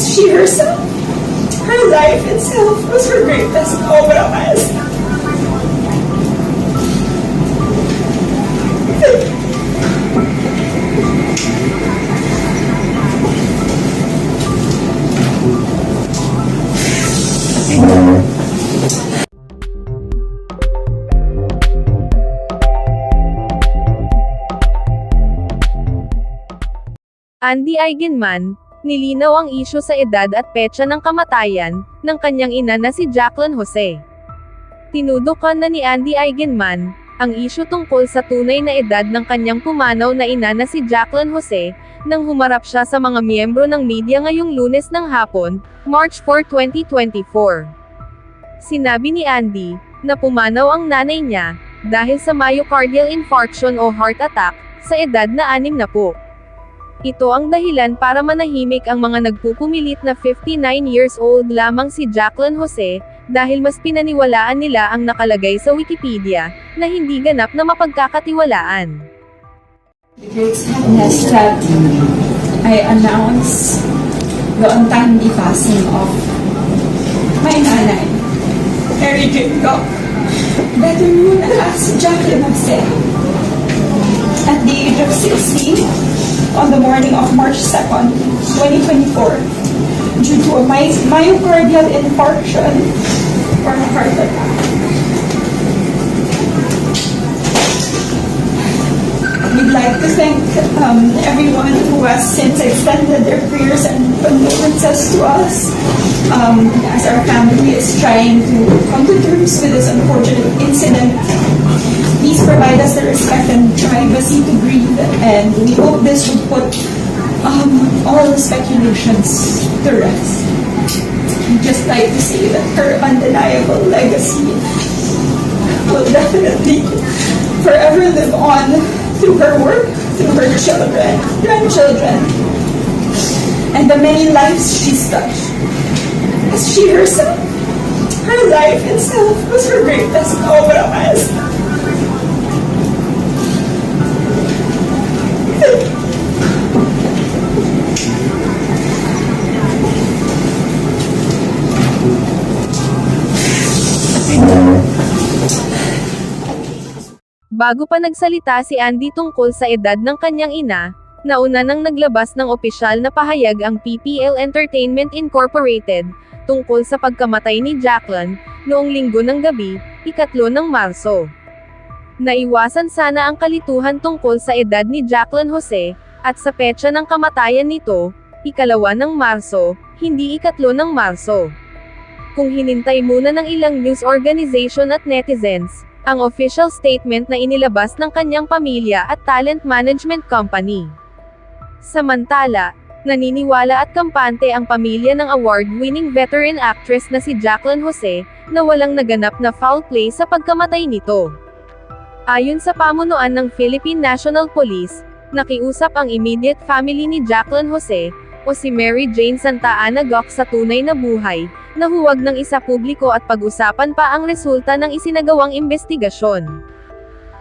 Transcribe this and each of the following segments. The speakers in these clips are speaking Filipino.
as she herself. Her life itself was her greatest obra maestra. Andy Eigenman, nilinaw ang isyu sa edad at petsa ng kamatayan ng kanyang ina na si Jacqueline Jose. Tinudukan na ni Andy Eigenman ang isyu tungkol sa tunay na edad ng kanyang pumanaw na ina na si Jacqueline Jose nang humarap siya sa mga miyembro ng media ngayong Lunes ng hapon, March 4, 2024. Sinabi ni Andy na pumanaw ang nanay niya dahil sa myocardial infarction o heart attack sa edad na 60. Ito ang dahilan para manahimik ang mga nagpupumilit na 59 years old lamang si Jacqueline Jose, dahil mas pinaniwalaan nila ang nakalagay sa Wikipedia, na hindi ganap na mapagkakatiwalaan. The great sadness that I announce the untimely passing of my nanay, Mary Jane Gock, better known as Jacqueline Jose, at the age of 60, on the morning of March 2nd, 2024, due to a myocardial infarction or a heart attack. We'd like to thank everyone who has since extended their prayers and condolences to us, as our family is trying to come to terms with this unfortunate incident. Please provide us the respect and privacy to breathe, and we hope this would put all the speculations to rest. We'd just like to say that her undeniable legacy will definitely forever live on through her work, through her children, grandchildren, and the many lives she's touched. As she herself, her life itself was her greatest obra maestra. Bago pa nagsalita si Andy tungkol sa edad ng kanyang ina, nauna nang naglabas ng opisyal na pahayag ang PPL Entertainment Incorporated, tungkol sa pagkamatay ni Jacqueline, noong Linggo ng gabi, 3 ng Marso. Naiwasan sana ang kalituhan tungkol sa edad ni Jacqueline Jose, at sa petsa ng kamatayan nito, 2 ng Marso, hindi 3 ng Marso. Kung hinintay muna ng ilang news organization at netizens, ang official statement na inilabas ng kanyang pamilya at talent management company. Samantala, naniniwala at kampante ang pamilya ng award-winning veteran actress na si Jacqueline Jose, na walang naganap na foul play sa pagkamatay nito. Ayon sa pamunuan ng Philippine National Police, nakiusap ang immediate family ni Jacqueline Jose, o si Mary Jane Santa Ana Goc sa tunay na buhay, na huwag nang isapubliko at pag-usapan pa ang resulta ng isinagawang investigasyon.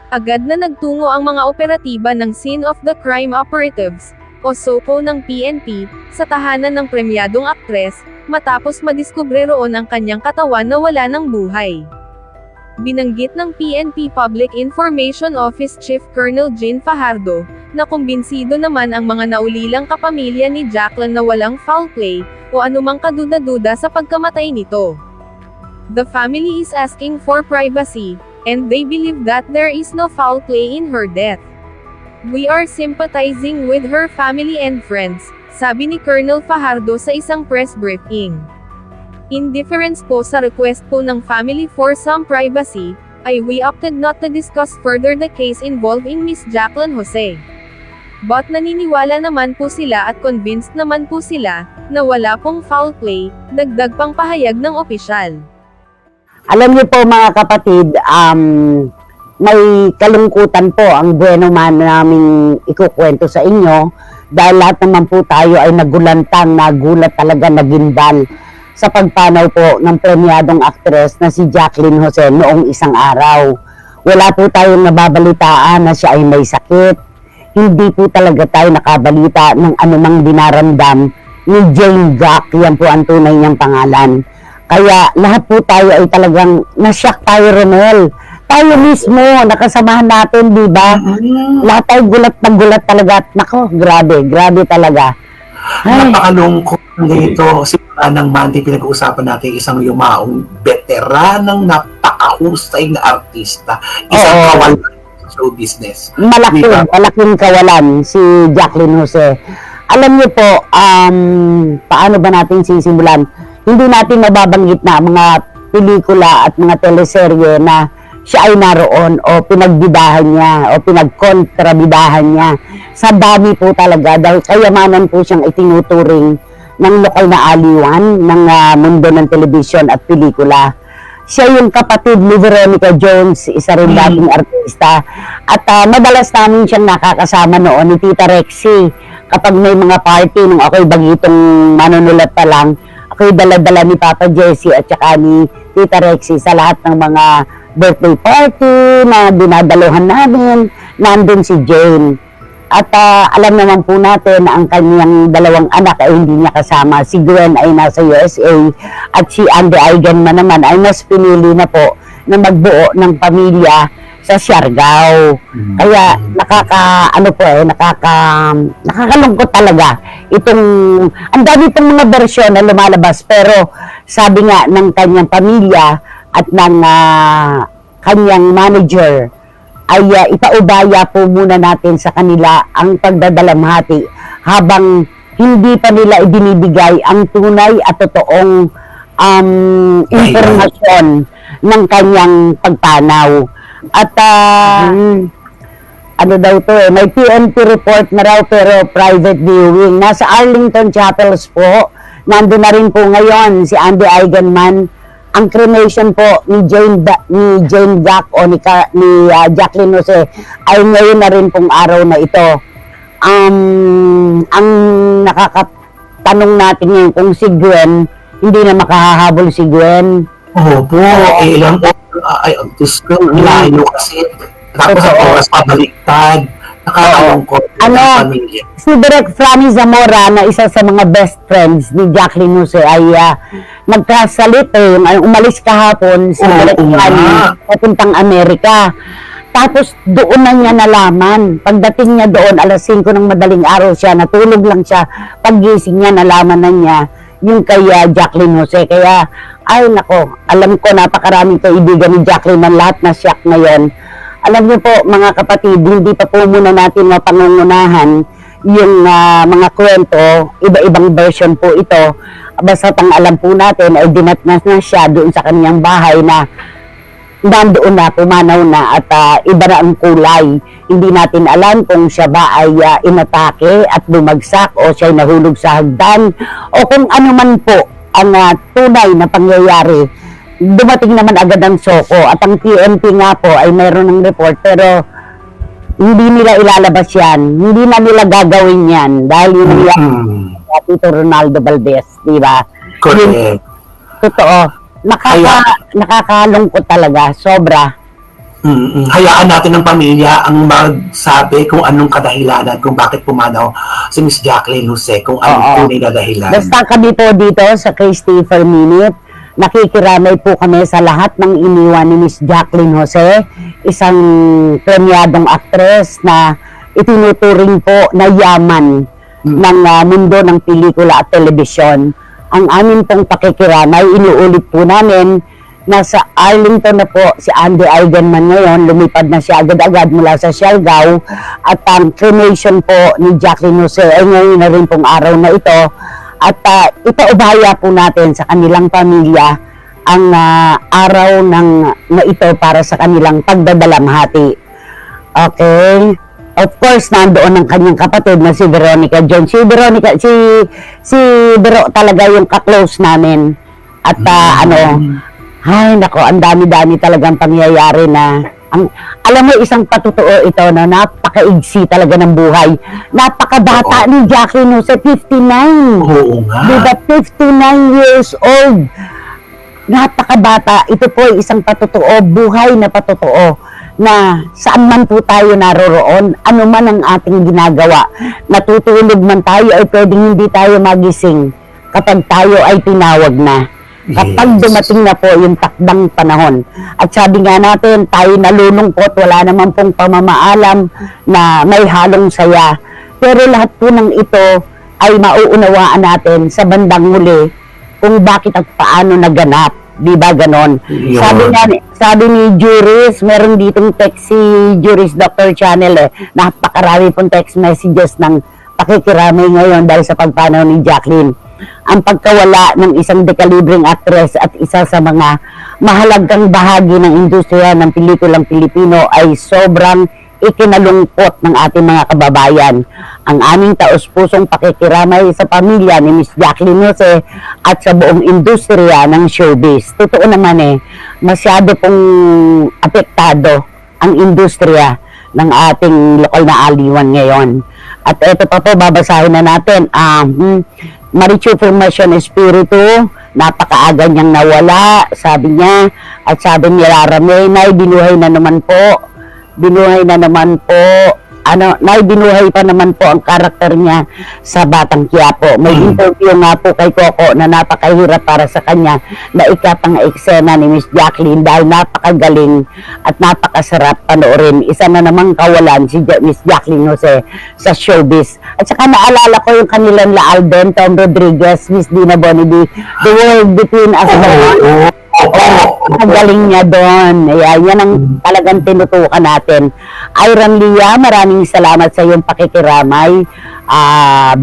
Agad na nagtungo ang mga operatiba ng Scene of the Crime Operatives, o SOCO ng PNP, sa tahanan ng premyadong aktres, matapos madiskubre roon ang kanyang katawan na wala ng buhay. Binanggit ng PNP Public Information Office Chief Colonel Jean Fajardo, na kumbinsido naman ang mga naulilang kapamilya ni Jacqueline na walang foul play, o anumang kaduda-duda sa pagkamatay nito. The family is asking for privacy, and they believe that there is no foul play in her death. We are sympathizing with her family and friends, sabi ni Colonel Fajardo sa isang press briefing. In deference po sa request po ng family for some privacy, we opted not to discuss further the case involving Miss Jacqueline Jose. But naniniwala naman po sila at convinced naman po sila, na wala pong foul play, dagdag pang pahayag ng opisyal. Alam niyo po mga kapatid, may kalungkutan po ang buweno man naming ikukwento sa inyo, dahil lahat naman po tayo ay nagulantang, nagulat talaga, nagimbal sa pagpanaw po ng premyadong aktres na si Jacqueline Jose noong isang araw. Wala po tayong nababalitaan na siya ay may sakit. Hindi po talaga tayo nakabalita ng anumang dinaramdam ni Jane Gack. Yan po ang tunay niyang pangalan. Kaya lahat po tayo ay talagang nasyak tayo, Romel. Tayo mismo, nakasamahan natin, di ba? Lahat tayo gulat na gulat talaga. Nako, grabe talaga. Ay, Napakalungkot nito. Simula ng Monday, pinag-uusapan natin isang yumaong veteranang napakahusay na artista. Isang Oo. kawalan sa show business. malaking kawalan si Jacqueline Jose. Alam niyo po, paano ba natin sisimulan? Hindi natin mababanggit na mga pelikula at mga teleserye na siya ay naroon o pinagbidahan niya o pinagkontrabidahan niya. Sa dami po talaga dahil kayamanan po siyang itinuturing ng lokal na aliwan ng mundo ng telebisyon at pelikula. Siya yung kapatid ni Veronica Jones, isa rin dating artista. At madalas namin siyang nakakasama noon ni Tita Rexy. Kapag may mga party, nung ako'y bagitong manunulat pa lang, ako'y dala-dala ni Papa Jesse at saka ni Tita Rexy sa lahat ng mga birthday party na dinadaluhan namin, nandun si Jane. At alam naman po natin na ang kanyang dalawang anak ay hindi niya kasama. Si Gwen ay nasa USA at si Andy Eigenman naman ay mas pinili na po na magbuo ng pamilya sa Siargao. Kaya nakakalungkot talaga. Ang dami itong mga bersyon na lumalabas, pero sabi nga ng kanyang pamilya at ng kanyang manager ay ipaubaya po muna natin sa kanila ang pagdadalamhati habang hindi pa nila ibinibigay ang tunay at totoong impormasyon ng kanyang pagpanaw. At ano daw to may PNP report na raw pero private viewing. Nasa Arlington Chapels po, nandun na rin po ngayon si Andy Eigenman. Ang cremation po ni Jane Gack o ni Jacqueline Jose ay ngayon na rin pong araw na ito. Ang nakakatanong natin ngayon kung si Gwen, hindi na makahahabol si Gwen. Opo, ilang ay, Diyos ko, layo kasi. Tapos ang oras pabaliktad. Nakakalungkot ang pamilya. Si Direk Franny Zamora na isa sa mga best friends ni Jacqueline Jose ay nagkasalit umalis kahapon si Direk Franny papuntang Amerika. Tapos doon na niya nalaman. Pagdating niya doon, alas 5 ng madaling araw siya, natulog lang siya. Paggising niya, nalaman na niya yung kay Jacqueline Jose. Kaya, ay nako, alam ko napakaraming kaibigan ni Jacqueline na lahat na shock ngayon. Alam niyo po mga kapatid, hindi pa po muna natin mapangungunahan yung mga kwento, iba-ibang version po ito. Basta ang alam po natin ay dinatnas na siya doon sa kanyang bahay na nandoon na, pumanaw na at iba na ang kulay. Hindi natin alam kung siya ba ay inatake at bumagsak o siya ay nahulog sa hagdan o kung ano man po ang tunay na pangyayari. Dumating naman agad ang Soko at ang PNP nga po ay mayroon ng report pero hindi nila ilalabas yan. Hindi na nila gagawin yan dahil yun yung Tito Ronaldo Valdez, di ba? Correct. Totoo. Nakakalungkot talaga. Sobra. Hayaan natin ng pamilya ang magsabi kung anong kadahilanan, kung bakit pumanaw si Miss Jacqueline Jose, kung anong tunay na dahilan. Basta kami po dito sa Christopher Minute, nakikiramay po kami sa lahat ng iniwan ni Miss Jacqueline Jose, isang premiadong aktres na itinuturing po na yaman ng mundo ng pelikula at telebisyon. Ang amin pong pakikiramay, inuulit po namin, nasa Arlington na po si Andy Eigenman ngayon, lumipad na siya agad-agad mula sa Siargao at ang cremation po ni Jacqueline Jose ay ngayon na rin pong araw na ito. At ipaubaya po natin sa kanilang pamilya ang araw na ito para sa kanilang pagdadalamhati. Okay? Of course, nandoon ang kanyang kapatid na si Veronica Jones. Si Vero talaga yung ka-close namin. At ay nako, ang dami-dami talagang pangyayari na alam mo, isang patutuo ito na napakaigsi talaga ng buhay. Napakabata ni Jacqueline Jose, 59. Oo nga. Diba, 59 years old. Napakabata. Ito po ay isang patutuo, buhay na patutuo na saan man po tayo naroroon, ano man ang ating ginagawa, natutulog man tayo ay pwedeng hindi tayo magising kapag tayo ay tinawag na. Kapag dumating na po yung takdang panahon. At sabi nga natin, tayo nalulungkot, wala naman pong pamamaalam na may halong saya. Pero lahat po ng ito ay mauunawaan natin sa bandang huli kung bakit at paano naganap. Di ba ganon? Sabi ni Juris, meron ditong text si Juris Dr. Channel napakarami pong text messages ng pakikiramay ngayon dahil sa pagpanaw ni Jacqueline. Ang pagkawala ng isang dekalibreng actress at isa sa mga mahalagang bahagi ng industriya ng pelikulang Pilipino ay sobrang ikinalungkot ng ating mga kababayan. Ang aming taos-pusong pakikiramay sa pamilya ni Miss Jacqueline Jose at sa buong industriya ng showbiz. Totoo naman masyado pong apektado ang industriya ng ating lokal na aliwan ngayon. At ito pa po, babasahin na natin. Marichu Formation Espiritu, napakaaga niyang nawala, sabi niya. At sabi ni Rara May, binuhay na naman po. Binuhay pa naman po ang karakter niya sa Batang Quiapo. May interview nga po kay Coco na napakahirap para sa kanya na ikatang eksena ni Miss Jacqueline dahil napakagaling at napakasarap panoorin. Isa na namang kawalan si Miss Jacqueline Jose sa showbiz. At saka naalala ko yung kanilang La Alden, Tom Rodriguez, Miss Dina Bonnedy, The World Between Us. Ang galing niya doon. Yan ang talagang tinutukan natin. Iron Lia, maraming salamat sa iyong pakikiramay.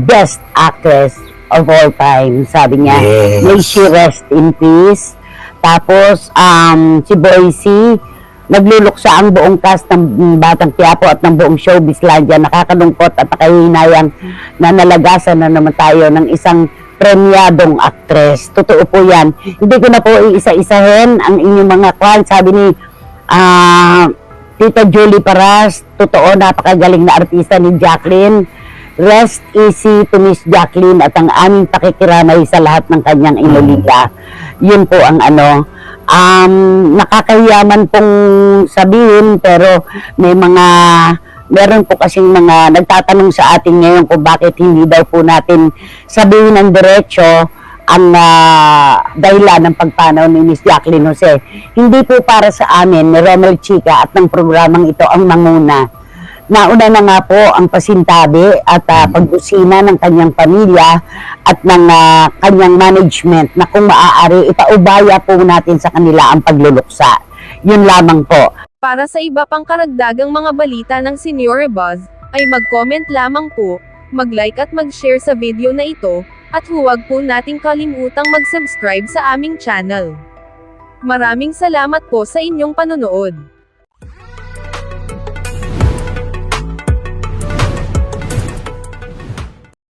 Best actress of all time, sabi niya. Yes. May she rest in peace. Tapos, si Boycie, nagluluksa ang buong cast ng Batang Quiapo at ng buong showbizlandia. Nakakalungkot at nakahihinayang na nalagasan na naman tayo ng isang premiadong actress. Totoo po yan. Hindi ko na po iisa-isahin ang inyong mga kwan. Sabi ni Tita Julie Paras, totoo, napakagaling na artista ni Jacqueline. Rest easy to Miss Jacqueline at ang aming pakikiramay sa lahat ng kanyang inulila. Yun po ang nakakahiyaman pong sabihin, pero meron po kasing mga nagtatanong sa atin ngayon kung bakit hindi daw po natin sabihin ng diretso ang dahilan ng pagpanaw ni Miss Jacqueline Jose. Hindi po para sa amin ni Romel Chica at ng programang ito ang manguna. Nauna na nga po ang pasintabi at pagbusina ng kanyang pamilya at ng kanyang management na kung maaari ipaubaya po natin sa kanila ang pagluluksa. Yun lamang po. Para sa iba pang karagdagang mga balita ng Senior Buzz, ay mag-comment lamang po, mag-like at mag-share sa video na ito, at huwag po nating kalimutang mag-subscribe sa aming channel. Maraming salamat po sa inyong panonood.